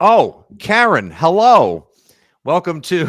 Oh, Karen, hello. Welcome to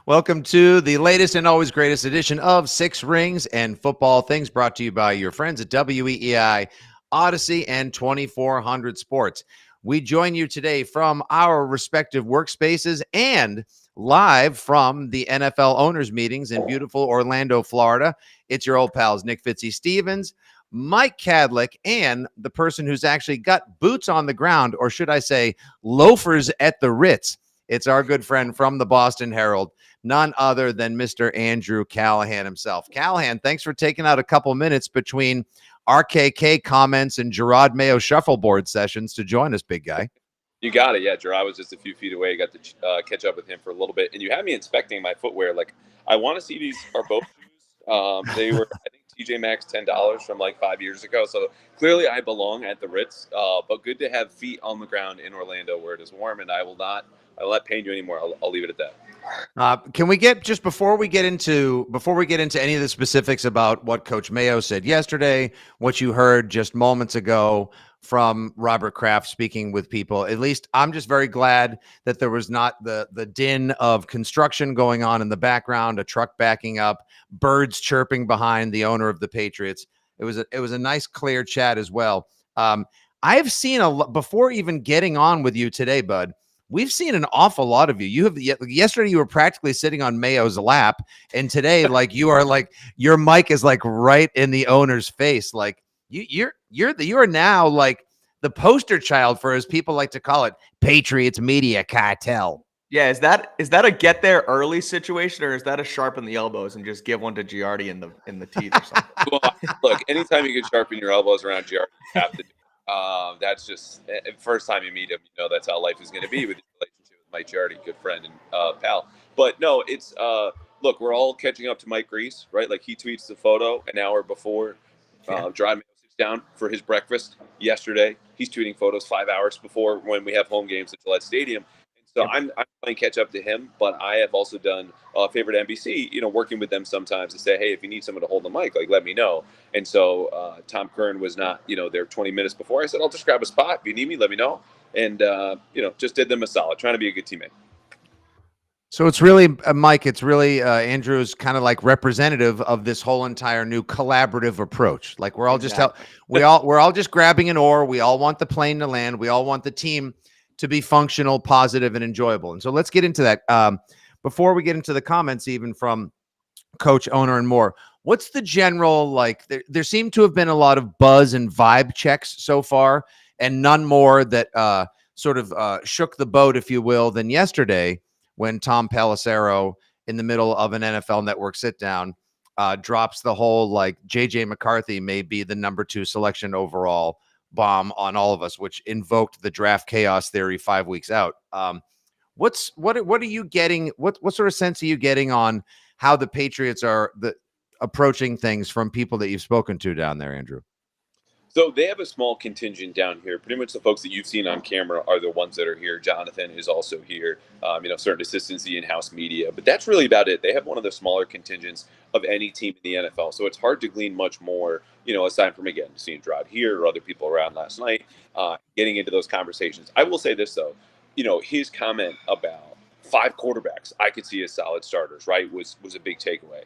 welcome to the latest and always greatest edition of Six Rings and Football Things, brought to you by your friends at WEEI, Odyssey, and 2400 Sports. We join you today from our respective workspaces and live from the NFL owners meetings in beautiful Orlando, Florida. It's your old pals, Nick Fitzy Stevens, Mike Kadlick, and the person who's actually got boots on the ground, or should I say loafers at the Ritz. It's our good friend from the Boston Herald, none other than Mr. Andrew Callahan himself. Callahan, thanks for taking out a couple minutes between RKK comments and Gerard Mayo shuffleboard sessions to join us, big guy. You got it. Yeah, Gerard was just a few feet away. Got to catch up with him for a little bit. And you had me inspecting my footwear. Like, I want to see these are both shoes. They were, I think, TJ Maxx $10 from like 5 years ago. So clearly I belong at the Ritz. But good to have feet on the ground in Orlando where it is warm. And I'll not pain you anymore. I'll leave it at that. Can we get, just before we get into any of the specifics about what Coach Mayo said yesterday, what you heard just moments ago from Robert Kraft speaking with people, at least I'm just very glad that there was not the din of construction going on in the background, a truck backing up, birds chirping behind the owner of the Patriots. It was a nice, clear chat as well. I've seen before even getting on with you today, bud. We've seen an awful lot of you. Yesterday you were practically sitting on Mayo's lap, and today, like, you are like, your mic is like right in the owner's face. Like you are now like the poster child for, as people like to call it, Patriots media cartel. Yeah, is that a get there early situation, or is that a sharpen the elbows and just give one to Giardi in the teeth or something? Well, look, anytime you can sharpen your elbows around Giardi, you have to do it. That's just first time you meet him, you know that's how life is going to be with your relationship with Mike Giardi, good friend and pal. But no, it's look, we're all catching up to Mike Grease, right? Like, he tweets the photo an hour before Dry Mayo sits down for his breakfast yesterday. He's tweeting photos 5 hours before when we have home games at Gillette Stadium. So I'm playing catch up to him, but I have also done favorite NBC, working with them sometimes to say, hey, if you need someone to hold the mic, like, let me know. And so Tom Kern was not, there 20 minutes before. I said, I'll just grab a spot. If you need me, let me know. And, just did them a solid, trying to be a good teammate. So it's really, Mike, it's really Andrew's kind of like representative of this whole entire new collaborative approach. Like, we're all we're all just grabbing an oar. We all want the plane to land. We all want the team to be functional, positive, and enjoyable. And so let's get into that. Before we get into the comments, even from coach, owner, and more, what's the general, like, there seem to have been a lot of buzz and vibe checks so far, and none more that sort of shook the boat, if you will, than yesterday when Tom Pelissero, in the middle of an NFL Network sit down, drops the whole, like, JJ McCarthy may be the number 2 selection overall bomb on all of us, which invoked the draft chaos theory 5 weeks out. What are you getting? What sort of sense are you getting on how the Patriots are approaching things from people that you've spoken to down there, Andrew? So they have a small contingent down here. Pretty much the folks that you've seen on camera are the ones that are here. Jonathan is also here. Certain assistants, the in-house media, but that's really about it. They have one of the smaller contingents of any team in the NFL, so it's hard to glean much more. Aside from, again, seeing Gerard here or other people around last night, getting into those conversations. I will say this though, his comment about 5 quarterbacks I could see as solid starters, right, was a big takeaway.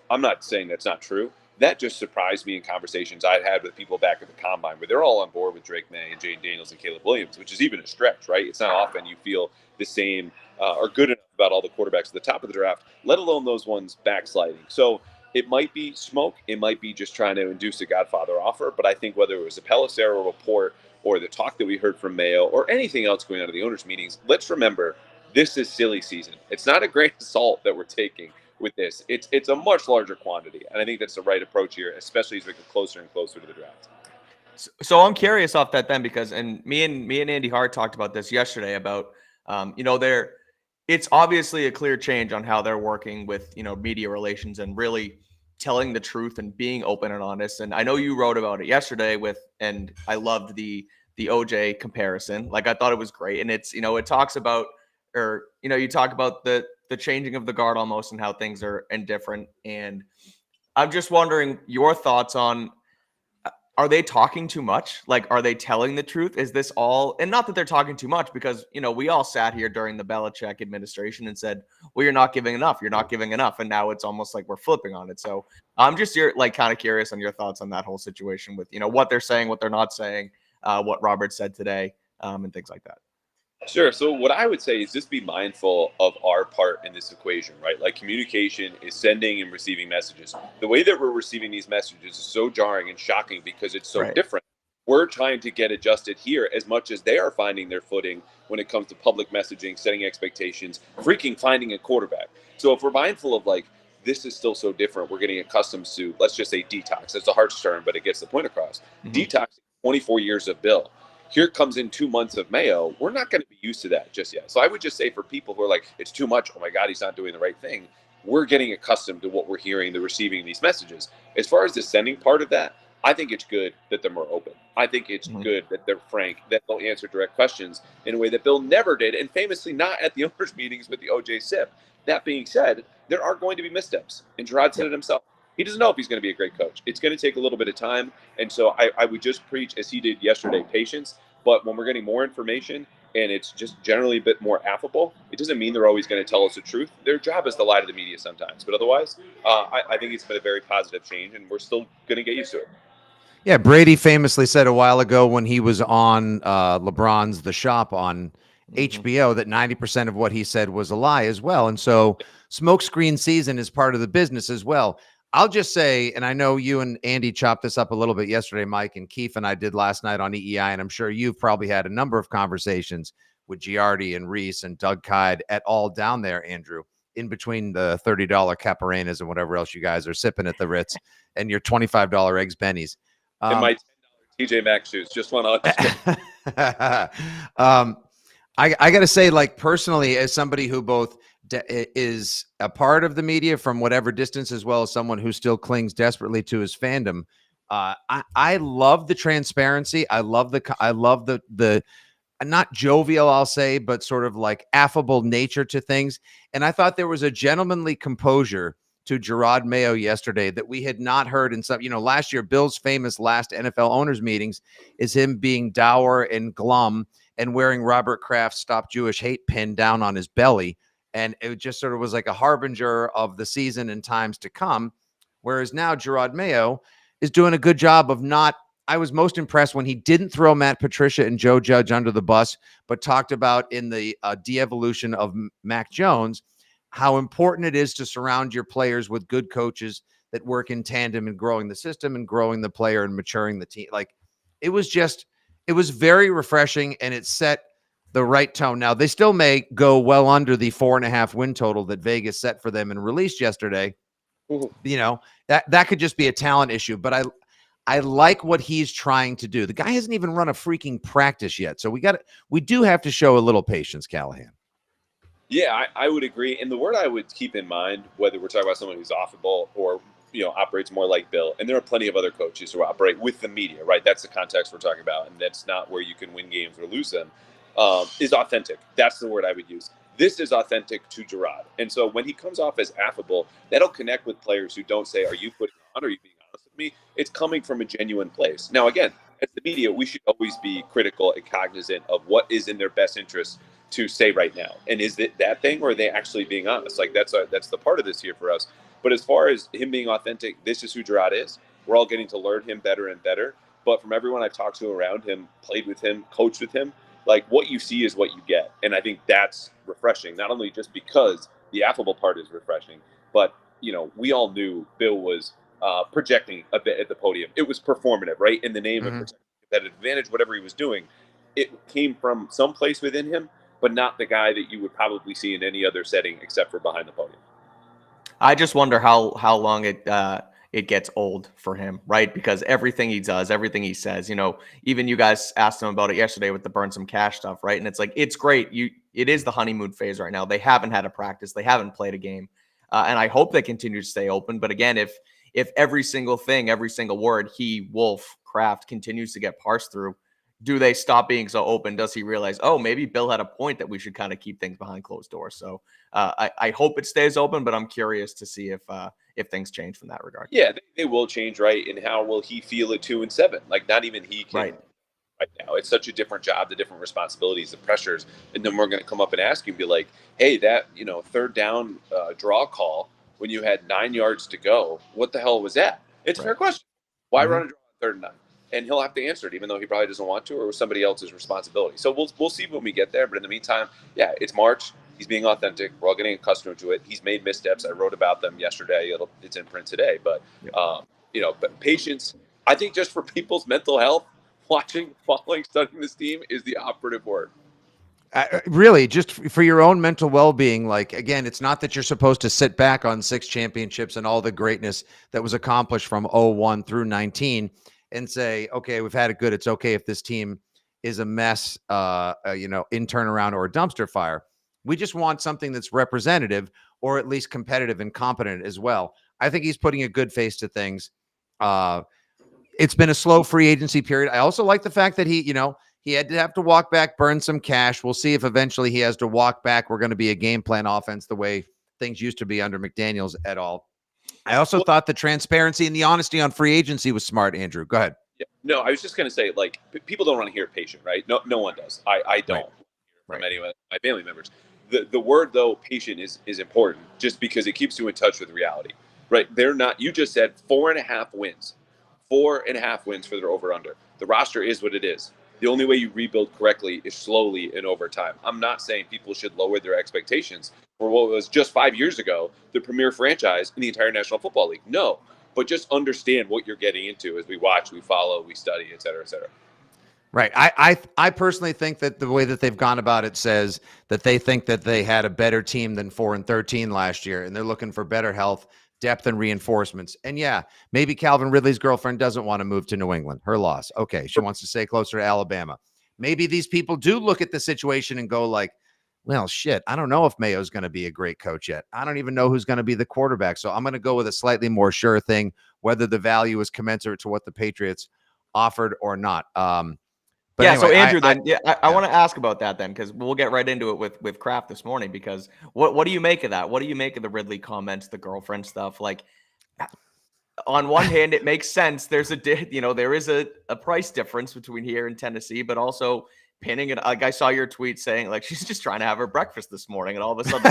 I'm not saying that's not true. That just surprised me in conversations I'd had with people back at the Combine, where they're all on board with Drake May and Jane Daniels and Caleb Williams, which is even a stretch, right? It's not often you feel the same or good enough about all the quarterbacks at the top of the draft, let alone those ones backsliding. So it might be smoke. It might be just trying to induce a Godfather offer. But I think whether it was a Pelissero report or the talk that we heard from Mayo or anything else going on at the owners' meetings, let's remember, this is silly season. It's not a grain of salt that we're taking with this. It's a much larger quantity, and I think that's the right approach here, especially as we get closer and closer to the draft. So I'm curious off that then, because me and Andy Hart talked about this yesterday about it's obviously a clear change on how they're working with media relations and really telling the truth and being open and honest. And I know you wrote about it yesterday and I loved the OJ comparison. Like, I thought it was great, and it's it talks about, or you talk about the changing of the guard almost and how things are indifferent. And I'm just wondering your thoughts on are they talking too much? Like, are they telling the truth? Is this all, and not that they're talking too much, because, we all sat here during the Belichick administration and said, well, you're not giving enough. You're not giving enough. And now it's almost like we're flipping on it. So I'm just like kind of curious on your thoughts on that whole situation with, what they're saying, what they're not saying, what Robert said today, and things like that. Sure. So what I would say is just be mindful of our part in this equation, right? Like communication is sending and receiving messages. The way that we're receiving these messages is so jarring and shocking because it's so different. We're trying to get adjusted here as much as they are finding their footing when it comes to public messaging, setting expectations, freaking finding a quarterback. So if we're mindful of like, this is still so different, we're getting accustomed to, let's just say detox. It's a harsh term, but it gets the point across. Detox, 24 years of Bill. Here comes in 2 months of Mayo. We're not going to be used to that just yet. So I would just say for people who are like, it's too much. Oh my God, he's not doing the right thing. We're getting accustomed to what we're hearing, the receiving these messages. As far as the sending part of that, I think it's good that they're more open. I think it's good that they're frank, that they'll answer direct questions in a way that Bill never did, and famously not at the owners' meetings with the OJ SIP. That being said, there are going to be missteps, and Gerard said it himself. He doesn't know if he's going to be a great coach. It's going to take a little bit of time. And so I would just preach, as he did yesterday, patience. But when we're getting more information and it's just generally a bit more affable, it doesn't mean they're always going to tell us the truth. Their job is to lie to the media sometimes. But otherwise, I think it's been a very positive change, and we're still going to get used to it. Yeah, Brady famously said a while ago when he was on LeBron's The Shop on HBO that 90% of what he said was a lie as well. And so smokescreen season is part of the business as well. I'll just say, and I know you and Andy chopped this up a little bit yesterday, Mike, and Keefe and I did last night on EEI, and I'm sure you've probably had a number of conversations with Giardi and Reese and Doug Kyde et al. Down there, Andrew, in between the $30 Caparenas and whatever else you guys are sipping at the Ritz and your $25 Eggs Benny's. And my $10 TJ Maxx shoes. Just want to. I got to say, like, personally, as somebody who both is a part of the media from whatever distance, as well as someone who still clings desperately to his fandom, I love the transparency. I love the not jovial, I'll say, but sort of like affable nature to things. And I thought there was a gentlemanly composure to Gerard Mayo yesterday that we had not heard in some, last year, Bill's famous last NFL owners meetings is him being dour and glum and wearing Robert Kraft's Stop Jewish Hate pin down on his belly. And it just sort of was like a harbinger of the season and times to come. Whereas now Gerard Mayo is doing a good job of not, I was most impressed when he didn't throw Matt Patricia and Joe Judge under the bus, but talked about in the de-evolution of Mac Jones, how important it is to surround your players with good coaches that work in tandem in growing the system and growing the player and maturing the team. Like, it was very refreshing, and it set the right tone. Now, they still may go well under the 4.5 win total that Vegas set for them and released yesterday. That could just be a talent issue, but I like what he's trying to do. The guy hasn't even run a freaking practice yet. So we do have to show a little patience, Callahan. Yeah, I would agree. And the word I would keep in mind, whether we're talking about someone who's affable or operates more like Bill, and there are plenty of other coaches who operate with the media, right? That's the context we're talking about, and that's not where you can win games or lose them, is authentic. That's the word I would use. This is authentic to Gerard. And so when he comes off as affable, that'll connect with players who don't say, are you putting on, or are you being honest with me? It's coming from a genuine place. Now, again, as the media, we should always be critical and cognizant of what is in their best interest to say right now. And is it that thing, or are they actually being honest? Like, that's the part of this here for us. But as far as him being authentic, this is who Gerard is. We're all getting to learn him better and better. But from everyone I've talked to around him, played with him, coached with him, like, what you see is what you get. And I think that's refreshing, not only just because the affable part is refreshing, but, we all knew Bill was projecting a bit at the podium. It was performative, right? In the name of protecting that advantage, whatever he was doing, it came from some place within him, but not the guy that you would probably see in any other setting except for behind the podium. I just wonder how long it gets old for him, right? Because everything he does, everything he says, even you guys asked him about it yesterday with the burn some cash stuff, right? And it's like, it's great. It is the honeymoon phase right now. They haven't had a practice. They haven't played a game. And I hope they continue to stay open. But again, if every single thing, every single word Wolf, Kraft continues to get parsed through, do they stop being so open? Does he realize, oh, maybe Bill had a point that we should kind of keep things behind closed doors? So I hope it stays open, but I'm curious to see if things change from that regard. Yeah, they will change, right? And how will he feel at 2-7? Like, not even he can right now. It's such a different job, the different responsibilities, the pressures. And then we're going to come up and ask you and be like, hey, that, third down draw call when you had 9 yards to go, what the hell was that? It's a fair question. Why run a draw on 3rd and 9? And he'll have to answer it, even though he probably doesn't want to, or it was somebody else's responsibility. So we'll see when we get there. But in the meantime, yeah, it's March. He's being authentic. We're all getting accustomed to it. He's made missteps. I wrote about them yesterday. It's in print today. But but patience. I think just for people's mental health, watching, following, studying this team is the operative word. Really, just for your own mental well-being. Like, again, it's not that you're supposed to sit back on 6 championships and all the greatness that was accomplished from 01 through 19 and say, okay, we've had it good. It's okay if this team is a mess, in turnaround or a dumpster fire. We just want something that's representative or at least competitive and competent as well. I think he's putting a good face to things. It's been a slow free agency period. I also like the fact that he had to have to walk back, burn some cash. We'll see if eventually he has to walk back. We're going to be a game plan offense the way things used to be under McDaniels et al. I also thought the transparency and the honesty on free agency was smart, Andrew. Go ahead. Yeah. No, I was just going to say, like, people don't want to hear patient, right? No one does. I don't from any of my family members. The word, though, patient is important just because it keeps you in touch with reality, right? They're not, you just said 4.5 wins. 4.5 wins for their over-under. The roster is what it is. The only way you rebuild correctly is slowly and over time. I'm not saying people should lower their expectations for what was just 5 years ago the premier franchise in the entire National Football League. No, but just understand what you're getting into as we watch, we follow, we study, et cetera, et cetera. Right. I personally think that the way that they've gone about it says that they think that they had a better team than 4-13 last year, and they're looking for better health, depth, and reinforcements. And yeah, maybe Calvin Ridley's girlfriend doesn't want to move to New England. Her loss. Okay, she wants to stay closer to Alabama. Maybe these people do look at the situation and go like, well, shit, I don't know if Mayo's going to be a great coach yet. I don't even know who's going to be the quarterback. So I'm going to go with a slightly more sure thing, whether the value is commensurate to what the Patriots offered or not. But yeah, anyway, so Andrew, I want to ask about that then, because we'll get right into it with Kraft this morning. Because what do you make of that? What do you make of the Ridley comments, the girlfriend stuff? Like, on one hand, it makes sense. There is a price difference between here and Tennessee, but also pinning it. Like, I saw your tweet saying like she's just trying to have her breakfast this morning, and all of a sudden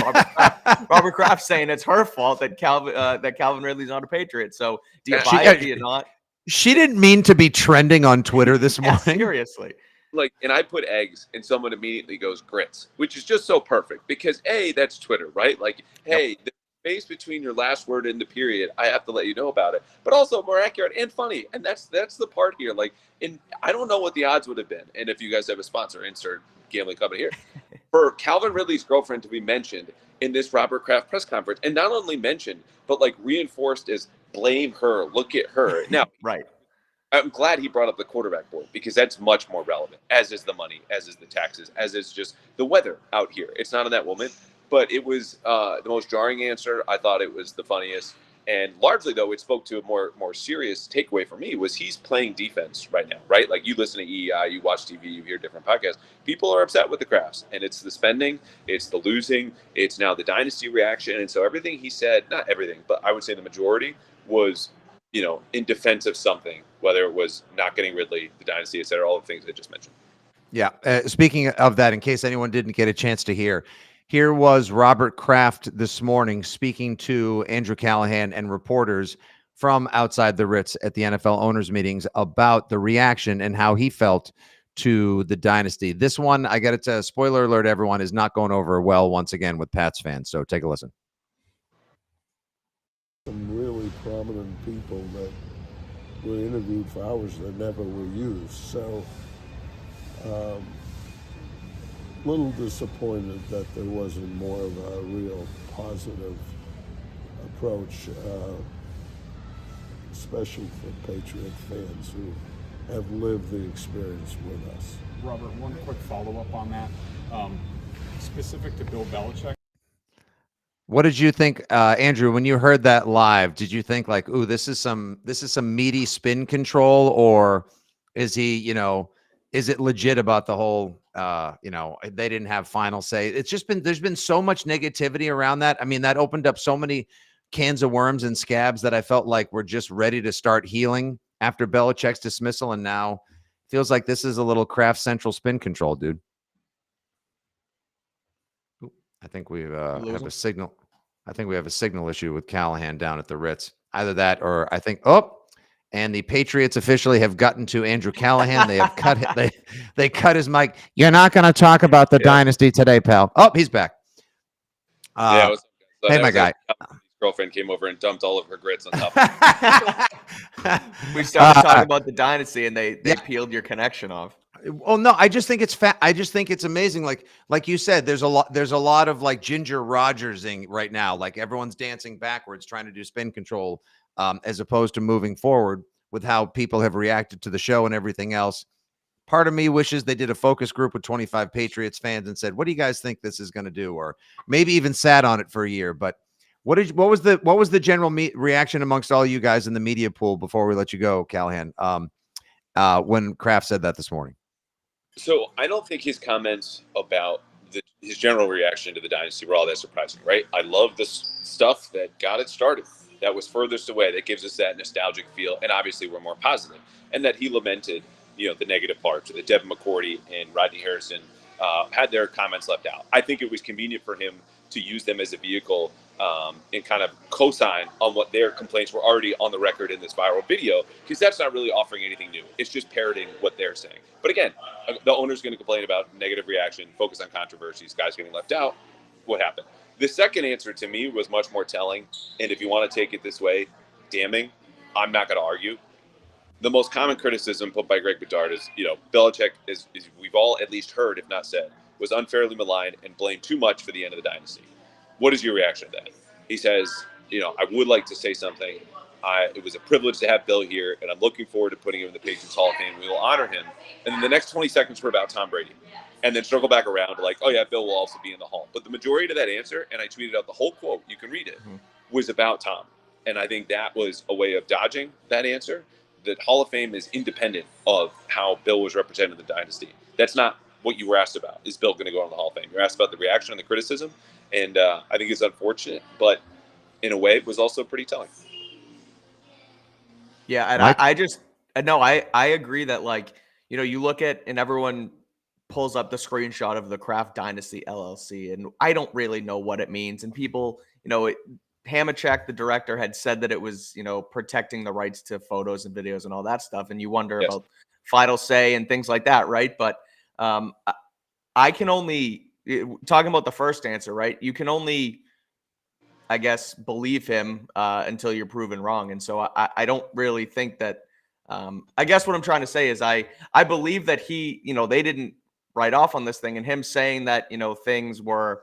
Robert Kraft saying it's her fault that Calvin Ridley's not a Patriot. So do you buy it? Do you not? She didn't mean to be trending on Twitter this morning. Seriously. Like, and I put eggs and someone immediately goes grits, which is just so perfect because that's Twitter, right? Like, hey, the space between your last word and the period, I have to let you know about it, but also more accurate and funny. And that's the part here. Like, and I don't know what the odds would have been. And if you guys have a sponsor, insert gambling company here, for Calvin Ridley's girlfriend to be mentioned in this Robert Kraft press conference, and not only mentioned, but like reinforced as blame her, look at her. Now, right. I'm glad he brought up the quarterback board because that's much more relevant, as is the money, as is the taxes, as is just the weather out here. It's not on that woman, but it was the most jarring answer. I thought it was the funniest. And largely, though, it spoke to a more serious takeaway for me was he's playing defense right now, right? Like, you listen to EEI, you watch TV, you hear different podcasts. People are upset with the Crafts, and it's the spending, it's the losing, it's now the dynasty reaction. And so everything he said, not everything, but I would say the majority was, in defense of something, whether it was not getting Ridley, the dynasty, et cetera, all the things I just mentioned. Yeah. Speaking of that, in case anyone didn't get a chance to hear, here was Robert Kraft this morning speaking to Andrew Callahan and reporters from outside the Ritz at the NFL owners meetings about the reaction and how he felt to the dynasty. This one, I got to tell you, spoiler alert, everyone, is not going over well once again with Pats fans. So take a listen. Some really prominent people that were interviewed for hours that never were used. So, little disappointed that there wasn't more of a real positive approach, especially for Patriot fans who have lived the experience with us. Robert, one quick follow-up on that. Specific to Bill Belichick. What did you think, Andrew, when you heard that live? Did you think like, ooh, this is some meaty spin control, or is he, is it legit about the whole, they didn't have final say. It's just there's been so much negativity around that. I mean, that opened up so many cans of worms and scabs that I felt like we're just ready to start healing after Belichick's dismissal. And now feels like this is a little Kraft central spin control, dude. I think we have a signal. I think we have a signal issue with Callahan down at the Ritz. Either that or I think, and the Patriots officially have gotten to Andrew Callahan. They have cut they cut his mic. You're not going to talk about the dynasty today, pal. Oh, he's back. Hey, my guy. His girlfriend came over and dumped all of her grits on top of We started talking about the dynasty, and they peeled your connection off. Well, no, I just think it's I just think it's amazing. Like you said, there's a lot of like Ginger Rogersing right now. Like everyone's dancing backwards, trying to do spin control, as opposed to moving forward with how people have reacted to the show and everything else. Part of me wishes they did a focus group with 25 Patriots fans and said, "What do you guys think this is going to do?" Or maybe even sat on it for a year. But what was the general reaction amongst all you guys in the media pool before we let you go, Callahan? When Kraft said that this morning. So I don't think his comments about his general reaction to the dynasty were all that surprising, right? I love the stuff that got it started, that was furthest away, that gives us that nostalgic feel, and obviously we're more positive. And that he lamented, the negative parts, or that Devin McCourty and Rodney Harrison had their comments left out. I think it was convenient for him to use them as a vehicle and kind of co-sign on what their complaints were already on the record in this viral video, because that's not really offering anything new. It's just parroting what they're saying. But again, the owner's going to complain about negative reaction, focus on controversies, guys getting left out. What happened? The second answer to me was much more telling. And if you want to take it this way, damning, I'm not going to argue. The most common criticism put by Greg Bedard is, Belichick, is we've all at least heard, if not said, was unfairly maligned and blamed too much for the end of the dynasty. What is your reaction to that? He says, I would like to say something. It was a privilege to have Bill here, and I'm looking forward to putting him in the Patriots Hall of Fame. We will honor him. And then the next 20 seconds were about Tom Brady. And then circle back around like, oh, yeah, Bill will also be in the Hall. But the majority of that answer, and I tweeted out the whole quote, you can read it, was about Tom. And I think that was a way of dodging that answer. The Hall of Fame is independent of how Bill was represented in the dynasty. That's not what you were asked about. Is Bill going to go on the Hall of Fame? You're asked about the reaction and the criticism. And I think it's unfortunate, but in a way, it was also pretty telling. Yeah, and I agree that, you look at, and everyone pulls up the screenshot of the Kraft Dynasty LLC, and I don't really know what it means. And people, Hamachek, the director, had said that it was, protecting the rights to photos and videos and all that stuff. And you wonder about final say and things like that, right? But I can only, talking about the first answer, right? You can only, I guess, believe him until you're proven wrong. And so I don't really think that, I guess what I'm trying to say is I believe that he, they didn't write off on this thing, and him saying that, things were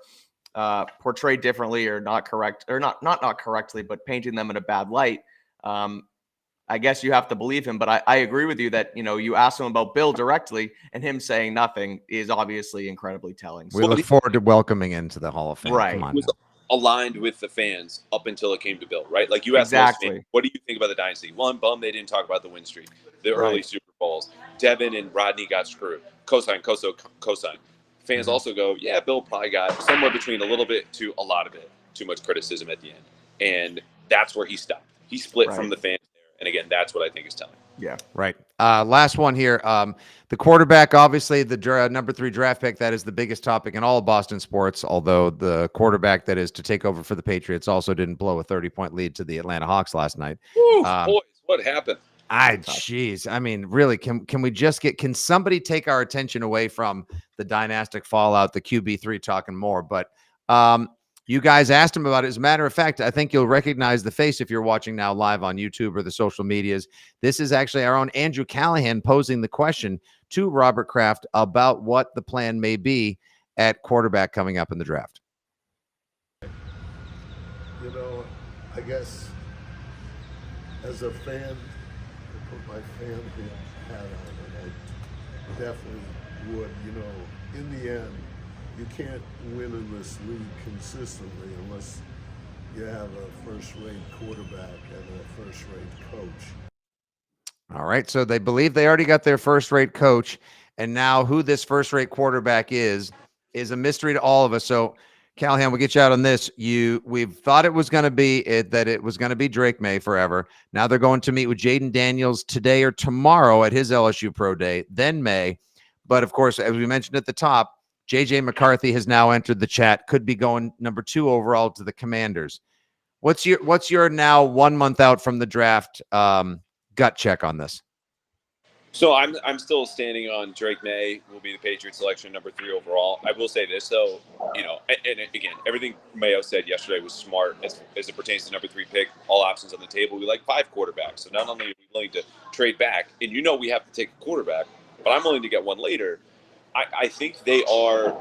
portrayed differently or not correct, or not correctly, but painting them in a bad light. I guess you have to believe him, but I agree with you that, you asked him about Bill directly, and him saying nothing is obviously incredibly telling. We look forward to welcoming into the Hall of Fame. Right. Come on, was aligned with the fans up until it came to Bill, right? Like you asked most fans, what do you think about the dynasty? One, bum they didn't talk about the win streak, the early Super Bowls. Devin and Rodney got screwed. Cosign. Fans also go, yeah, Bill probably got somewhere between a little bit to a lot of it, too much criticism at the end. And that's where he stopped. He split from the fans there. And again, that's what I think is telling. Yeah. Right. Last one here. The quarterback, obviously the number 3 draft pick, that is the biggest topic in all of Boston sports, although the quarterback that is to take over for the Patriots also didn't blow a 30-point lead to the Atlanta Hawks last night. Woo, boys, what happened? Jeez. I mean, really, can we just can somebody take our attention away from the dynastic fallout, the QB3 talking more? But you guys asked him about it. As a matter of fact, I think you'll recognize the face if you're watching now live on YouTube or the social medias. This is actually our own Andrew Callahan posing the question to Robert Kraft about what the plan may be at quarterback coming up in the draft. I guess as a fan, I put my fan hat on, and I definitely would. In the end, you can't win in this league consistently unless you have a first-rate quarterback and a first-rate coach. All right, so they believe they already got their first-rate coach, And now who this first-rate quarterback is a mystery to all of us. So, Callahan, we'll get you out on this. We've thought it was going to be Drake May forever. Now they're going to meet with Jaden Daniels today or tomorrow at his LSU Pro Day, then May. But of course, as we mentioned at the top, JJ McCarthy has now entered the chat, could be going number 2 overall to the Commanders. What's your now 1 month out from the draft gut check on this? So I'm still standing on Drake May will be the Patriots selection number 3 overall. I will say this though, and again, everything Mayo said yesterday was smart as it pertains to number 3 pick. All options on the table. We like 5 quarterbacks. So not only are we willing to trade back, and we have to take a quarterback, but I'm willing to get one later. I think they are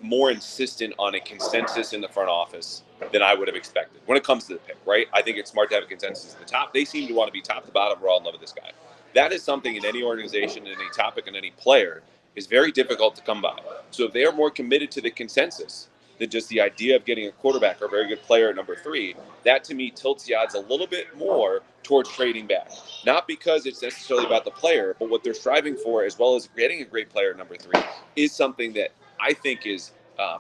more insistent on a consensus in the front office than I would have expected when it comes to the pick, right? I think it's smart to have a consensus at the top. They seem to want to be top to bottom. We're all in love with this guy. That is something in any organization, in any topic, and any player is very difficult to come by. So if they are more committed to the consensus than just the idea of getting a quarterback or a very good player at number 3, that to me tilts the odds a little bit more towards trading back. Not because it's necessarily about the player, but what they're striving for, as well as getting a great player at number 3, is something that I think is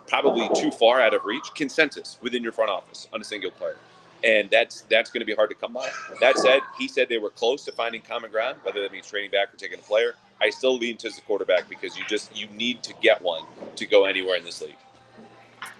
probably too far out of reach. Consensus within your front office on a single player. And that's going to be hard to come by. That said, he said they were close to finding common ground, whether that means trading back or taking a player. I still lean to the quarterback because you need to get one to go anywhere in this league.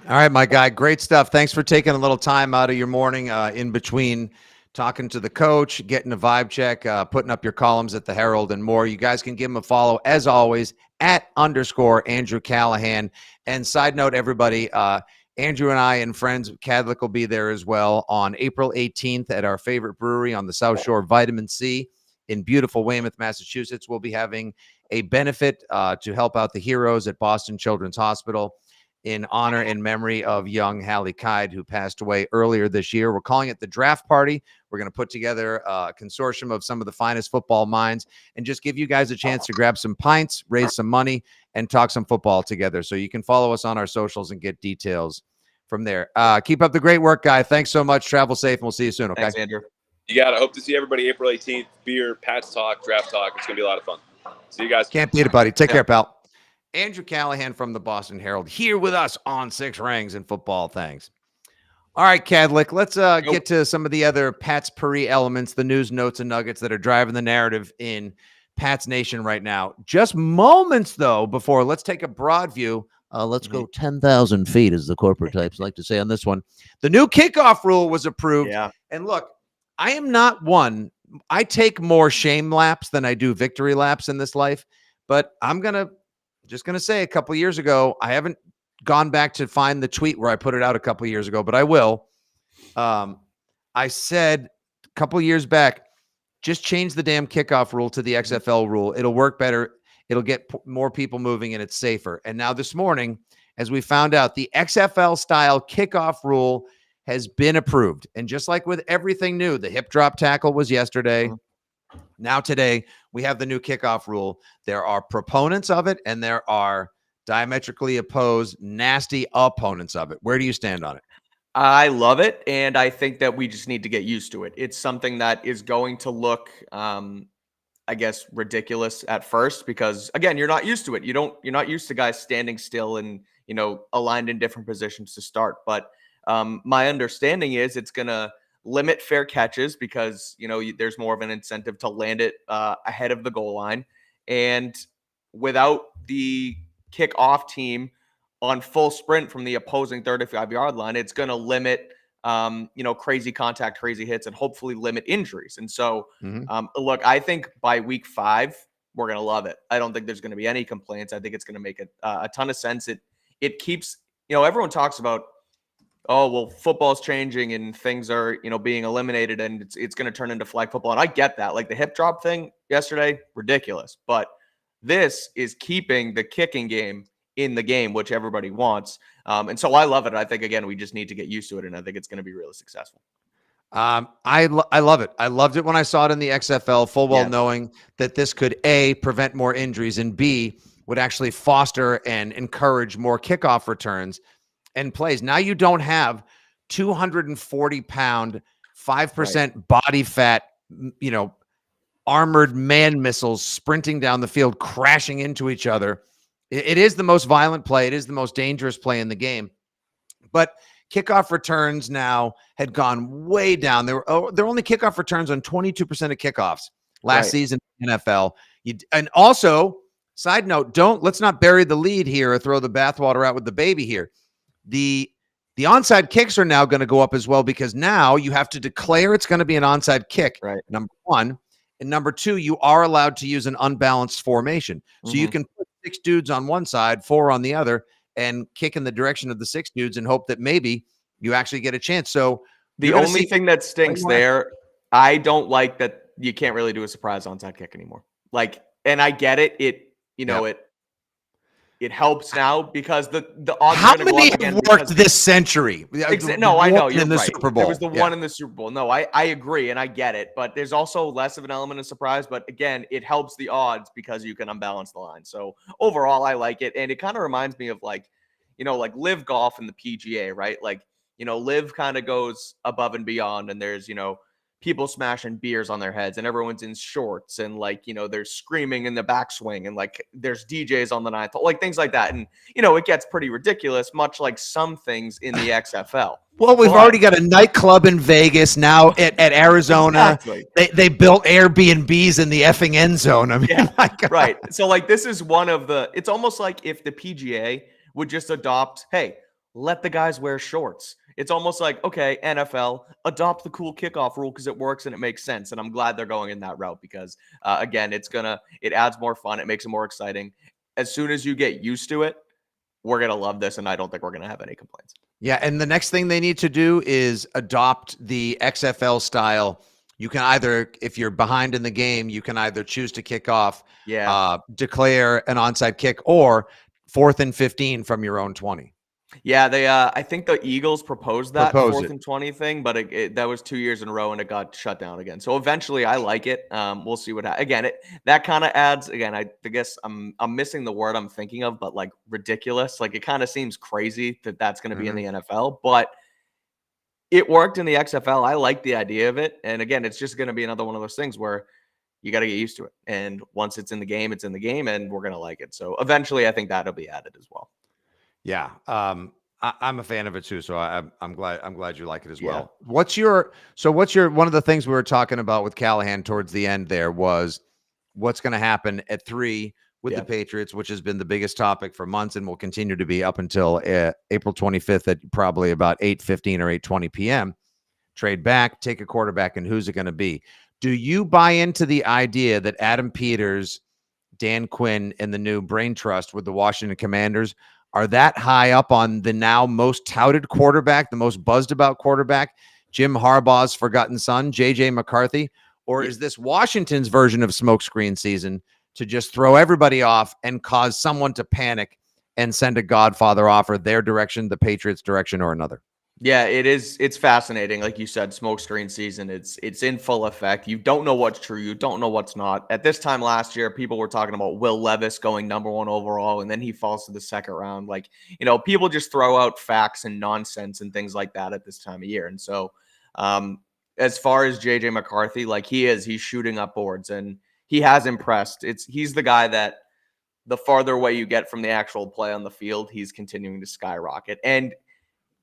All right, my guy. Great stuff. Thanks for taking a little time out of your morning in between talking to the coach, getting a vibe check, putting up your columns at the Herald and more. You guys can give him a follow, as always, @_Andrew Callahan. And side note, everybody, Andrew and I and friends, Kadlick will be there as well on April 18th at our favorite brewery on the South Shore, Vitamin C, in beautiful Weymouth, Massachusetts. We'll be having a benefit to help out the heroes at Boston Children's Hospital in honor and memory of young Hallie Kide, who passed away earlier this year. We're calling it the Draft Party. We're going to put together a consortium of some of the finest football minds and just give you guys a chance to grab some pints, raise some money, and talk some football together. So you can follow us on our socials and get details from there. Keep up the great work, guy. Thanks so much. Travel safe, and we'll see you soon, okay? Thanks, Andrew. You got it. Hope to see everybody April 18th. Beer, Pats Talk, Draft Talk. It's going to be a lot of fun. See you guys. Can't beat it, buddy. Take care, pal. Andrew Callahan from the Boston Herald here with us on 6 Rings and Football Things. All right, Kadlick, let's get to some of the other Pats Puri elements, the news, notes, and nuggets that are driving the narrative in Pats Nation right now. Just moments, though, before, let's take a broad view. Let's go 10,000 feet, as the corporate types like to say on this one. The new kickoff rule was approved. Yeah. And look, I am not one. I take more shame laps than I do victory laps in this life. But I'm just going to say a couple years ago, I haven't gone back to find the tweet where I put it out a couple years ago, but I will. I said a couple years back, just change the damn kickoff rule to the XFL rule. It'll work better. It'll get more people moving and it's safer. And now this morning, as we found out, the XFL style kickoff rule has been approved. And just like with everything new, the hip drop tackle was yesterday. Now today, we have the new kickoff rule. There are proponents of it, and there are diametrically opposed, nasty opponents of it. Where do you stand on it? I love it, and I think that we just need to get used to it. It's something that is going to look, I guess, ridiculous at first because, again, you're not used to it. You're not used to guys standing still and, aligned in different positions to start. But my understanding is it's going to limit fair catches because, there's more of an incentive to land it ahead of the goal line. And without the kickoff team on full sprint from the opposing 35-yard line, it's going to limit, crazy contact, crazy hits, and hopefully limit injuries. And so, look, I think by week 5, we're going to love it. I don't think there's going to be any complaints. I think it's going to make a ton of sense. It keeps, everyone talks about, oh, well, football's changing and things are, being eliminated and it's going to turn into flag football. And I get that. Like the hip drop thing yesterday, ridiculous. But this is keeping the kicking game in the game, which everybody wants. And so I love it. I think, again, we just need to get used to it. And I think it's going to be really successful. I love it. I loved it when I saw it in the XFL, full well knowing that this could, A, prevent more injuries, and B, would actually foster and encourage more kickoff returns and plays. Now you don't have 240-pound, 5% body fat, armored man missiles sprinting down the field, crashing into each other. It is the most violent play. It is the most dangerous play in the game. But kickoff returns now had gone way down. There were only kickoff returns on 22% of kickoffs last season in NFL. And also, side note, let's not bury the lead here or throw the bathwater out with the baby here. The onside kicks are now going to go up as well, because now you have to declare it's going to be an onside kick. Right. Number one. And number two, you are allowed to use an unbalanced formation. So you can put 6 dudes on one side, 4 on the other, and kick in the direction of the 6 dudes and hope that maybe you actually get a chance. So the only thing that stinks there, I don't like that you can't really do a surprise onside kick anymore. Like, and I get it. It helps now because the odds how are going to go many up again have worked this century? No, I know you're in the right. Super Bowl. It was the one in the Super Bowl. No, I agree and I get it, but there's also less of an element of surprise. But again, it helps the odds because you can unbalance the line. So overall, I like it, and it kind of reminds me of like Live Golf and the PGA, right? Like Live kind of goes above and beyond, and there's people smashing beers on their heads and everyone's in shorts and they're screaming in the backswing and there's DJs on the ninth hole, like things like that. And, it gets pretty ridiculous, much like some things in the XFL. Well, we've already got a nightclub in Vegas now at Arizona. Exactly. They built Airbnbs in the effing end zone. I mean, right. So this is one of it's almost like if the PGA would just adopt, hey, let the guys wear shorts. It's almost like, okay, NFL, adopt the cool kickoff rule because it works and it makes sense. And I'm glad they're going in that route because, again, it adds more fun. It makes it more exciting. As soon as you get used to it, we're going to love this. And I don't think we're going to have any complaints. Yeah. And the next thing they need to do is adopt the XFL style. You can either, if you're behind in the game, you can either choose to kick off, declare an onside kick, or 4th and 15 from your own 20. Yeah, I think the Eagles proposed that 4th and 20 thing, but that was 2 years in a row and it got shut down again. So eventually, I like it. We'll see what happens. Again, that kind of adds. Again, I guess I'm missing the word I'm thinking of, but ridiculous. It kind of seems crazy that that's going to be in the NFL, but it worked in the XFL. I like the idea of it, and again, it's just going to be another one of those things where you got to get used to it. And once it's in the game, and we're going to like it. So eventually, I think that'll be added as well. Yeah. I'm a fan of it too. So I'm glad you like it as well. What's your one of the things we were talking about with Callahan towards the end there was what's going to happen at 3 with the Patriots, which has been the biggest topic for months and will continue to be up until April 25th at probably about 8:15 or 8:20 p.m. Trade back, take a quarterback, and who's it going to be? Do you buy into the idea that Adam Peters, Dan Quinn, and the new brain trust with the Washington Commanders are that high up on the now most touted quarterback, the most buzzed about quarterback, Jim Harbaugh's forgotten son, J.J. McCarthy? Or is this Washington's version of smokescreen season to just throw everybody off and cause someone to panic and send a Godfather offer their direction, the Patriots' direction, or another? Yeah, it is. It's fascinating. Like you said, smokescreen season. It's in full effect. You don't know what's true. You don't know what's not. At this time last year, people were talking about Will Levis going number 1 overall, and then he falls to the second round. People just throw out facts and nonsense and things like that at this time of year. And so, as far as JJ McCarthy, he's shooting up boards and he has impressed. He's the guy that the farther away you get from the actual play on the field, he's continuing to skyrocket. And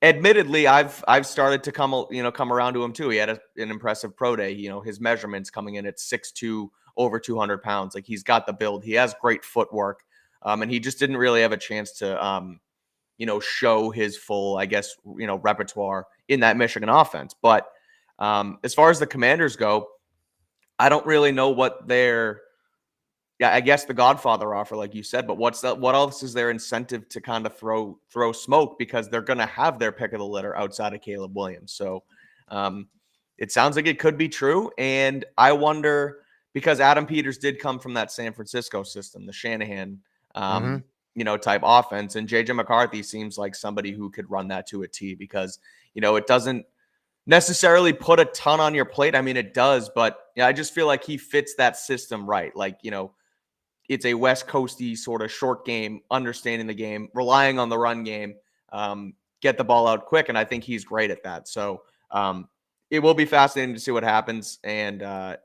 admittedly, I've started to come around to him too. He had an impressive pro day. His measurements coming in at 6'2", over 200 pounds. He's got the build. He has great footwork, and he just didn't really have a chance to, show his full, repertoire in that Michigan offense. But as far as the Commanders go, I don't really know what their I guess the Godfather offer, like you said, but what else is their incentive to kind of throw smoke, because they're going to have their pick of the litter outside of Caleb Williams. So it sounds like it could be true. And I wonder, because Adam Peters did come from that San Francisco system, the Shanahan, type offense. And JJ McCarthy seems like somebody who could run that to a T, because, it doesn't necessarily put a ton on your plate. I mean, it does, but I just feel like he fits that system right. It's a West Coasty sort of short game, understanding the game, relying on the run game, get the ball out quick. And I think he's great at that. So it will be fascinating to see what happens. And I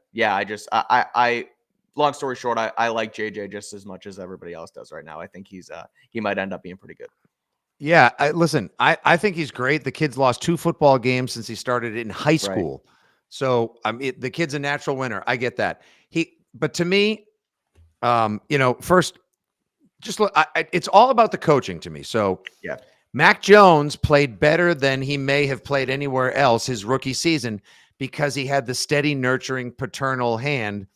long story short, I like JJ just as much as everybody else does right now. I think he might end up being pretty good. Yeah, I think he's great. The kid's lost 2 football games since he started in high school. Right. So the kid's a natural winner. I get that. But to me, first, just look, it's all about the coaching to me. So yeah, Mac Jones played better than he may have played anywhere else his rookie season because he had the steady, nurturing, paternal hand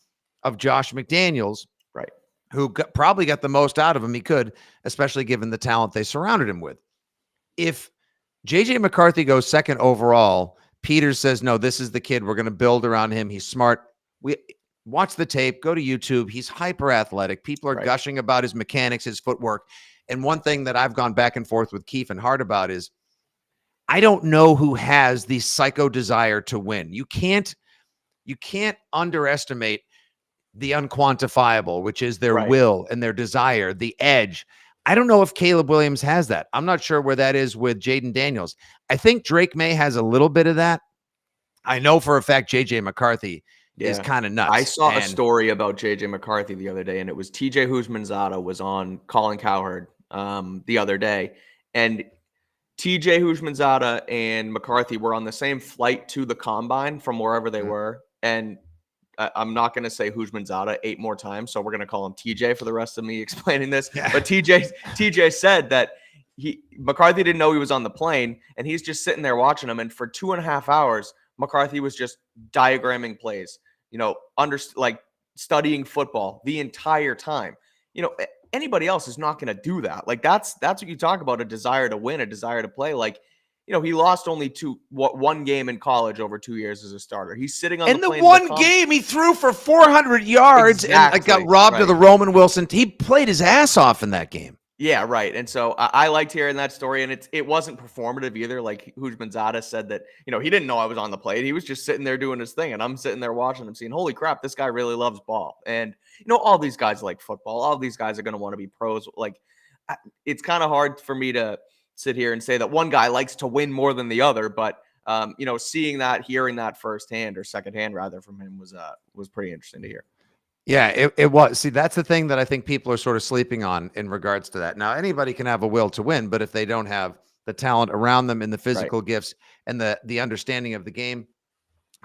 of Josh McDaniels, right? Who probably got the most out of him he could, especially given the talent they surrounded him with. If JJ McCarthy goes second overall, Peters says, no, this is the kid. We're going to build around him. He's smart. We watch the tape, go to YouTube. He's hyper athletic. People are gushing about his mechanics, his footwork. And one thing that I've gone back and forth with Keefe and Hart about is I don't know who has the psycho desire to win. You can't underestimate the unquantifiable, which is their will and their desire, the edge. I don't know if Caleb Williams has that. I'm not sure where that is with Jaden Daniels. I think Drake May has a little bit of that. I know for a fact JJ McCarthy is kind of nuts. I saw a story about JJ McCarthy the other day, and it was TJ Houshmandzadeh was on Colin Cowherd the other day, and TJ Houshmandzadeh and McCarthy were on the same flight to the combine from wherever they were, and I'm not going to say Houshmandzadeh 8 more times, so we're going to call him TJ for the rest of me explaining this. Yeah. But TJ said that McCarthy didn't know he was on the plane, and he's just sitting there watching him. And for 2.5 hours, McCarthy was just diagramming plays, studying football the entire time. Anybody else is not going to do that. Like that's what you talk about, a desire to win, a desire to play. Like, he lost only one game in college over 2 years as a starter. He's sitting on the plane. And the one game he threw for 400 yards and got robbed of the Roman Wilson. He played his ass off in that game. Yeah, right. And so I liked hearing that story, and it wasn't performative either. Like Houshmandzadeh said that, he didn't know I was on the plane. He was just sitting there doing his thing, and I'm sitting there watching him saying, holy crap, this guy really loves ball. And, all these guys like football. All these guys are going to want to be pros. Like, it's kind of hard for me to sit here and say that one guy likes to win more than the other, but seeing that, hearing that firsthand or secondhand rather from him was pretty interesting to hear. Yeah, it was. See, that's the thing that I think people are sort of sleeping on in regards to that. Now, anybody can have a will to win, but if they don't have the talent around them and the physical gifts and the understanding of the game,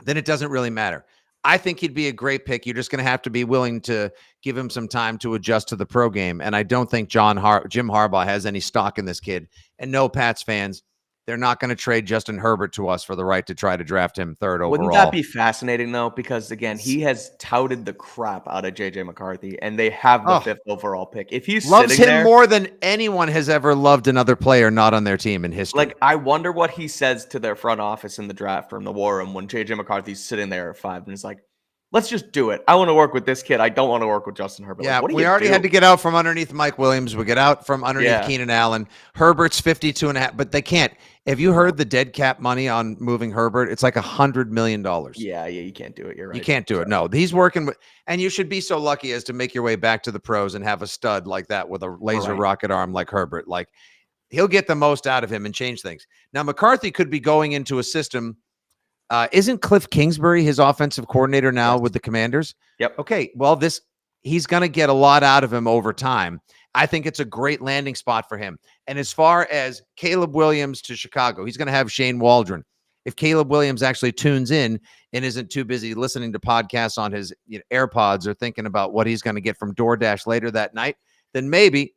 then it doesn't really matter. I think he'd be a great pick. You're just going to have to be willing to give him some time to adjust to the pro game. And I don't think Jim Harbaugh has any stock in this kid. And no, Pats fans, they're not going to trade Justin Herbert to us for the right to try to draft him 3rd overall. Wouldn't that be fascinating, though? Because, again, he has touted the crap out of J.J. McCarthy, and they have the 5th overall pick. If he's loves sitting him there, more than anyone has ever loved another player not on their team in history. Like, I wonder what he says to their front office in the draft room, the war room, when J.J. McCarthy's sitting there at 5, and it's like, let's just do it. I want to work with this kid. I don't want to work with Justin Herbert. Yeah, like, we already had to get out from underneath Mike Williams. We get out from underneath Keenan Allen. Herbert's 52.5, but they can't. Have you heard the dead cap money on moving Herbert? It's like $100 million. Yeah, you can't do it. You're right. You can't do it. No, he's working with, and you should be so lucky as to make your way back to the pros and have a stud like that with a laser rocket arm like Herbert. Like, he'll get the most out of him and change things. Now, McCarthy could be going into a system. Isn't Cliff Kingsbury his offensive coordinator now with the Commanders? Yep. Okay. Well, he's going to get a lot out of him over time. I think it's a great landing spot for him. And as far as Caleb Williams to Chicago, he's going to have Shane Waldron. If Caleb Williams actually tunes in and isn't too busy listening to podcasts on his AirPods or thinking about what he's going to get from DoorDash later that night, then maybe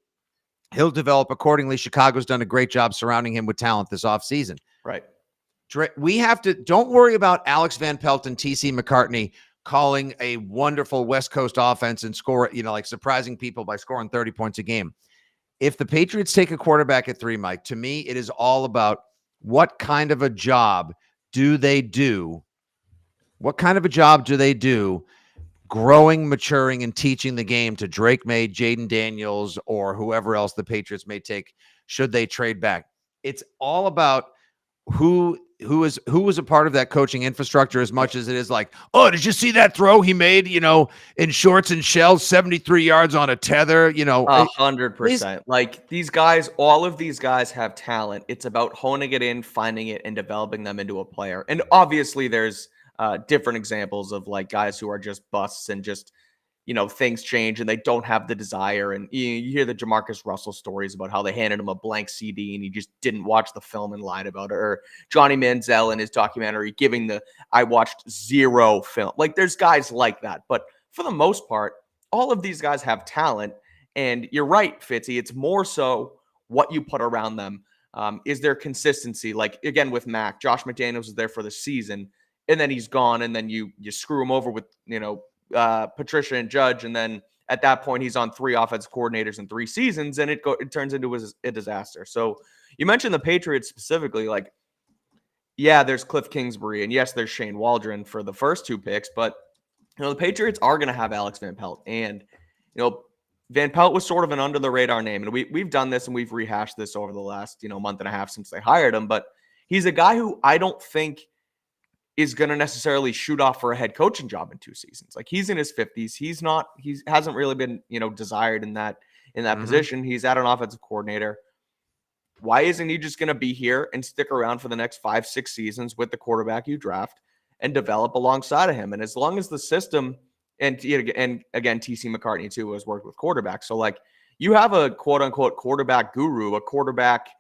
he'll develop accordingly. Chicago's done a great job surrounding him with talent this offseason. Right. We have to, don't worry about Alex Van Pelt and TC McCartney calling a wonderful West Coast offense and score, surprising people by scoring 30 points a game. If the Patriots take a quarterback at 3, Mike, to me, it is all about what kind of a job do they do? What kind of a job do they do growing, maturing, and teaching the game to Drake May, Jaden Daniels, or whoever else the Patriots may take should they trade back? It's all about who was a part of that coaching infrastructure as much as it is like, oh, did you see that throw he made, in shorts and shells, 73 yards on a tether, 100%. Like these guys, all of these guys have talent. It's about honing it in, finding it, and developing them into a player. And obviously there's different examples of like guys who are just busts and just, things change and they don't have the desire. And you hear the Jamarcus Russell stories about how they handed him a blank CD and he just didn't watch the film and lied about it. Or Johnny Manziel in his documentary giving I watched zero film. Like there's guys like that. But for the most part, all of these guys have talent. And you're right, Fitzy. It's more so what you put around them. Is there consistency? Like again with Mac, Josh McDaniels was there for the season and then he's gone and then you screw him over with, Patricia and Judge, and then at that point he's on 3 offensive coordinators in 3 seasons, and it turns into a disaster. So you mentioned the Patriots specifically, like, yeah, there's Cliff Kingsbury, and yes, there's Shane Waldron for the first 2 picks, but the Patriots are going to have Alex Van Pelt, and Van Pelt was sort of an under the radar name, and we've done this and we've rehashed this over the last month and a half since they hired him, but he's a guy who I don't think is going to necessarily shoot off for a head coaching job in 2 seasons. Like he's in his 50s. He hasn't really been, desired in that position. He's at an offensive coordinator. Why isn't he just going to be here and stick around for the next 5-6 seasons with the quarterback you draft and develop alongside of him? And as long as the system and again, TC McCartney too has worked with quarterbacks. So like you have a quote unquote quarterback guru, a quarterback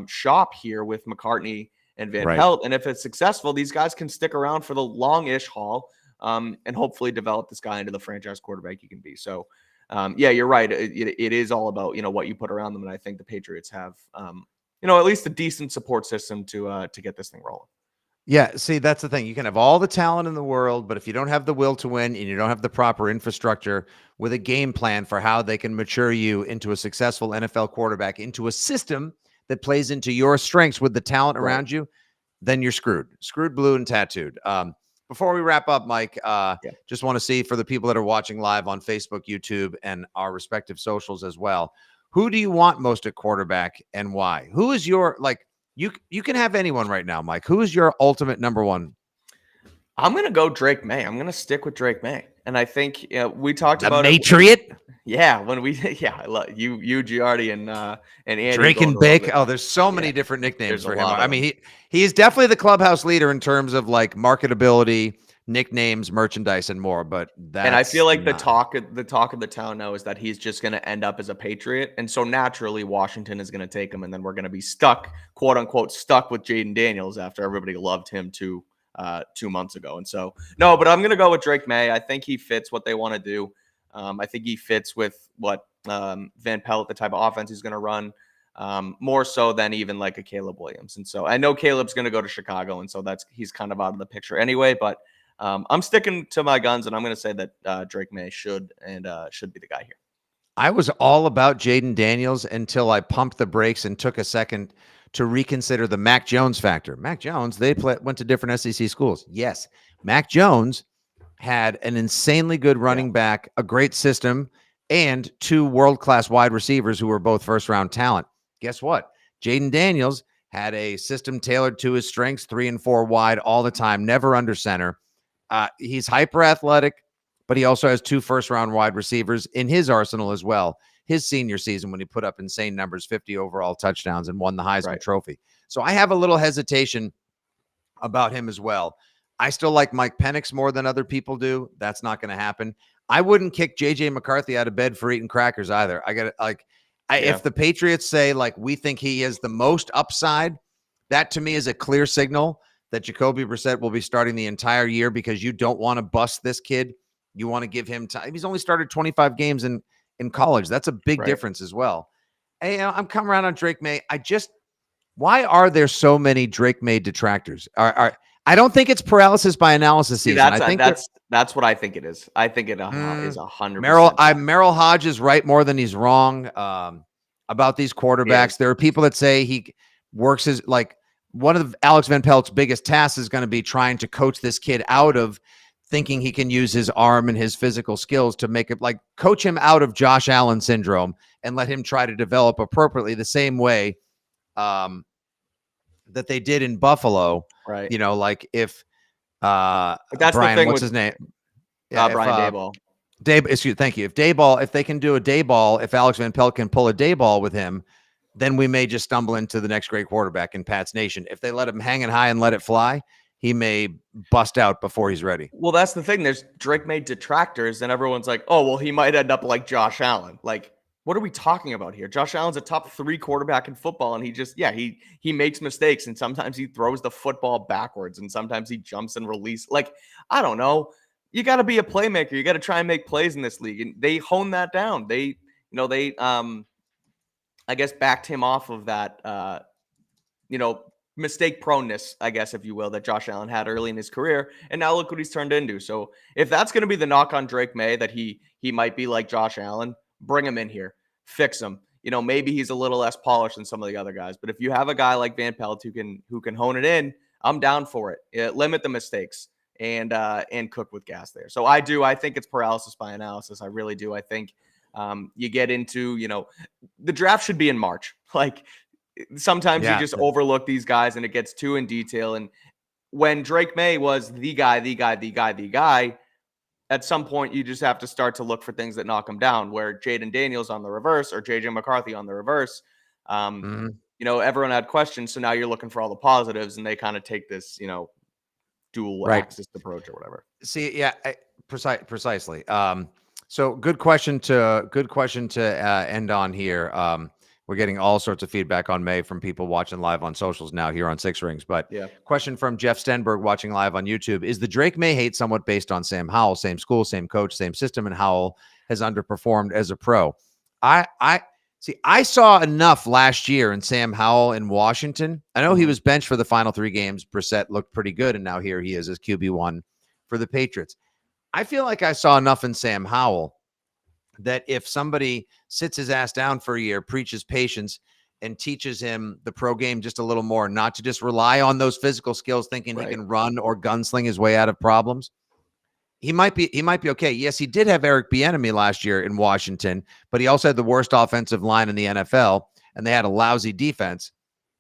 shop here with McCartney and Van Pelt. And if it's successful, these guys can stick around for the long-ish haul and hopefully develop this guy into the franchise quarterback he can be. So, yeah, you're right. It is all about, what you put around them. And I think the Patriots have, at least a decent support system to get this thing rolling. Yeah, see, that's the thing. You can have all the talent in the world, but if you don't have the will to win and you don't have the proper infrastructure with a game plan for how they can mature you into a successful NFL quarterback, into a system that plays into your strengths with the talent around you, then you're screwed blue and tattooed. Before we wrap up, Mike, just want to see for the people that are watching live on Facebook, YouTube, and our respective socials as well, who do you want most at quarterback and why? Who is your, you can have anyone right now, Mike. Who is your ultimate number one? I'm going to go Drake May. I'm going to stick with Drake May. And I think we talked about Patriot. Yeah, when I love you, Giardi and Andy. Drake and Bake. Oh, there's so many different nicknames for him. I mean, he's definitely the clubhouse leader in terms of like marketability, nicknames, merchandise, and more. But and I feel like the talk of the town now is that he's just going to end up as a Patriot, and so naturally Washington is going to take him, and then we're going to be stuck, quote unquote, stuck with Jaden Daniels after everybody loved him 2 months ago. And so no, but I'm going to go with Drake May. I think he fits what they want to do. I think he fits with what Van Pelt, the type of offense he's going to run, more so than even like a Caleb Williams. And so I know Caleb's going to go to Chicago, and so he's kind of out of the picture anyway. But I'm sticking to my guns, and I'm going to say that Drake May should be the guy here. I was all about Jaden Daniels until I pumped the brakes and took a second to reconsider the Mac Jones factor. Mac Jones, went to different SEC schools. Yes, Mac Jones had an insanely good running back, a great system, and 2 world-class wide receivers who were both first-round talent. Guess what? Jaden Daniels had a system tailored to his strengths, 3 and 4 wide all the time, never under center. He's hyper-athletic, but he also has 2 first-round wide receivers in his arsenal as well. His senior season when he put up insane numbers, 50 overall touchdowns, and won the Heisman Trophy. So I have a little hesitation about him as well. I still like Mike Penix more than other people do. That's not going to happen. I wouldn't kick JJ McCarthy out of bed for eating crackers either. If the Patriots say we think he is the most upside, that to me is a clear signal that Jacoby Brissett will be starting the entire year because you don't want to bust this kid. You want to give him time. He's only started 25 games in college. That's a big difference as well. Hey, I'm coming around on Drake May. Why are there so many Drake May detractors? I don't think it's paralysis by analysis season. That's what I think it is. I think it is 100%. Merrill Hodge is right more than he's wrong about these quarterbacks. There are people that say he works one of Alex Van Pelt's biggest tasks is going to be trying to coach this kid out of thinking he can use his arm and his physical skills to make it coach him out of Josh Allen syndrome and let him try to develop appropriately the same way that they did in Buffalo. Right. You know, like if But that's the Brian, thing what's with his name? Yeah, Brian Daboll. Thank you. If Dayball, if they can do a Dayball, if Alex Van Pelt can pull a Dayball with him, then we may just stumble into the next great quarterback in Pat's Nation. If they let him hang it high and let it fly, he may bust out before he's ready. Well, that's the thing. There's Drake made detractors, and everyone's like, "Oh, well, he might end up like Josh Allen." Like, what are we talking about here? Josh Allen's a top 3 quarterback in football, and he makes mistakes, and sometimes he throws the football backwards, and sometimes he jumps and release. Like, I don't know. You got to be a playmaker. You got to try and make plays in this league, and they hone that down. They I guess backed him off of that mistake proneness, I guess, if you will, that Josh Allen had early in his career. And now look what he's turned into. So if that's going to be the knock on Drake May, that he might be like Josh Allen, bring him in here, fix him. Maybe he's a little less polished than some of the other guys. But if you have a guy like Van Pelt who can hone it in, I'm down for it. Limit the mistakes and cook with gas there. So I think it's paralysis by analysis. I really do. I think you get into, the draft should be in March. Like, sometimes you just overlook these guys and it gets too in detail. And when Drake May was the guy, at some point you just have to start to look for things that knock him down, where Jaden Daniels on the reverse or JJ McCarthy on the reverse. Everyone had questions. So now you're looking for all the positives, and they kind of take this, dual axis approach or whatever. See, yeah, precisely. So good question to end on here. We're getting all sorts of feedback on May from people watching live on socials now here on Six Rings. But question from Jeff Stenberg watching live on YouTube: is the Drake May hate somewhat based on Sam Howell? Same school, same coach, same system, and Howell has underperformed as a pro. I saw enough last year in Sam Howell in Washington. I know he was benched for the final 3 games. Brissett looked pretty good, and now here he is as QB1 for the Patriots. I feel like I saw enough in Sam Howell that if somebody sits his ass down for a year, preaches patience, and teaches him the pro game just a little more, not to just rely on those physical skills, thinking he can run or gunsling his way out of problems, he might be okay. Yes, he did have Eric Bieniemy last year in Washington, but he also had the worst offensive line in the NFL, and they had a lousy defense.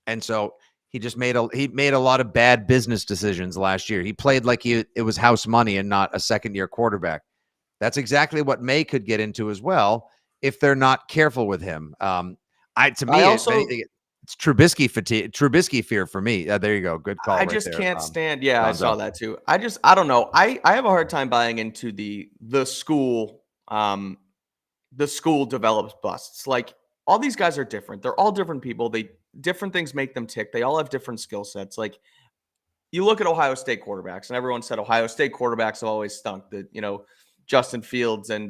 And so he just made a lot of bad business decisions last year. He played like it was house money and not a second-year quarterback. That's exactly what May could get into as well if they're not careful with him. It's Trubisky fatigue, Trubisky fear for me. There you go. Good call. I just can't stand. Yeah, I saw that too. I don't know. I have a hard time buying into the school. The school develops busts. Like, all these guys are different. They're all different people. Different things make them tick. They all have different skill sets. Like, you look at Ohio State quarterbacks, and everyone said Ohio State quarterbacks have always stunk. That Justin Fields and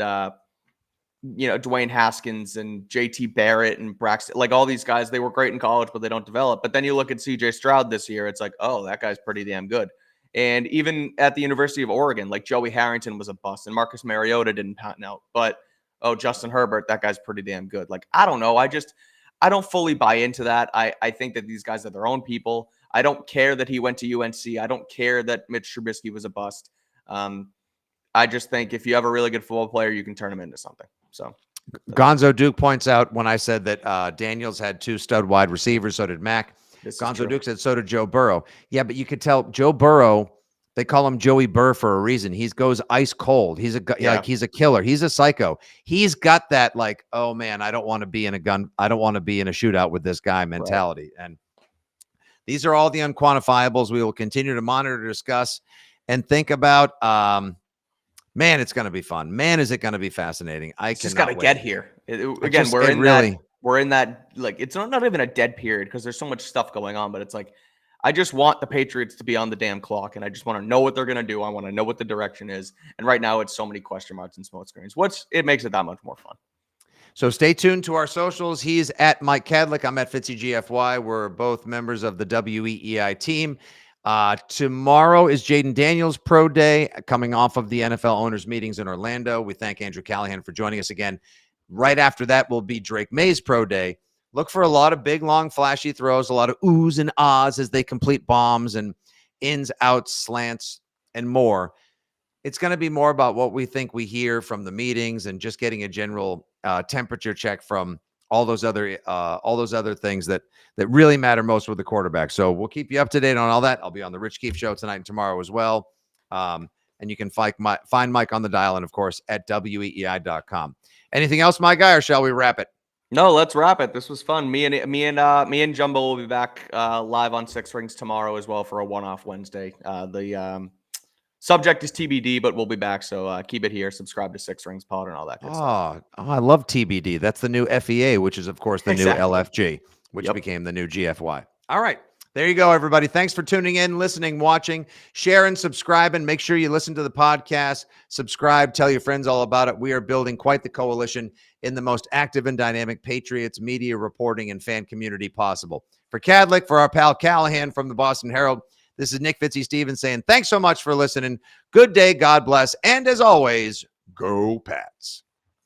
Dwayne Haskins and JT Barrett and Braxton, like all these guys, they were great in college, but they don't develop. But then you look at CJ Stroud this year, it's like, oh, that guy's pretty damn good. And even at the University of Oregon, like Joey Harrington was a bust and Marcus Mariota didn't patent out. But, Justin Herbert, that guy's pretty damn good. Like, I don't know. I don't fully buy into that. I think that these guys are their own people. I don't care that he went to UNC. I don't care that Mitch Trubisky was a bust. I just think if you have a really good football player, you can turn him into something. So Gonzo Duke points out, when I said that Daniels had 2 stud wide receivers, so did Mac. Gonzo Duke said so did Joe Burrow. Yeah, but you could tell Joe Burrow, they call him Joey Burr for a reason. He goes ice cold. He's a killer. He's a psycho. He's got that, like, oh man, I don't want to be in a shootout with this guy mentality. Right. And these are all the unquantifiables we will continue to monitor, discuss, and think about. Man, it's going to be fun. Man, is it going to be fascinating. It's just got to get here. We're in that, like, it's not even a dead period because there's so much stuff going on, but it's like, I just want the Patriots to be on the damn clock, and I just want to know what they're going to do. I want to know what the direction is. And right now it's so many question marks and smoke screens. It makes it that much more fun. So stay tuned to our socials. He's at Mike Kadlick. I'm at Fitzy GFY. We're both members of the WEEI team. Tomorrow is Jaden Daniels Pro Day, coming off of the NFL owners meetings in Orlando. We thank Andrew Callahan for joining us again. Right after that will be Drake May's Pro Day. Look for a lot of big, long, flashy throws, a lot of oohs and ahs as they complete bombs and ins, outs, slants, and more. It's going to be more about what we think we hear from the meetings and just getting a general temperature check from all those other things that really matter most with the quarterback. So we'll keep you up to date on all that. I'll be on the Rich Keefe Show tonight and tomorrow as well. And you can find Mike on the dial, and of course at weei.com. Anything else, my guy, or shall we wrap it? No, let's wrap it. This was fun. Me and Jumbo will be back live on Six Rings tomorrow as well for a one-off Wednesday. The subject is TBD, but we'll be back. So keep it here. Subscribe to Six Rings Pod and all that good stuff. Oh, I love TBD. That's the new FEA, which is of course the Exactly. new LFG, which became the new GFY. All right. There you go, everybody. Thanks for tuning in, listening, watching, share, and subscribe. And make sure you listen to the podcast, subscribe, tell your friends all about it. We are building quite the coalition in the most active and dynamic Patriots media reporting and fan community possible. For Kadlick, for our pal Callahan from the Boston Herald, this is Nick Fitzy Stevens saying thanks so much for listening. Good day, God bless, and as always, go Pats.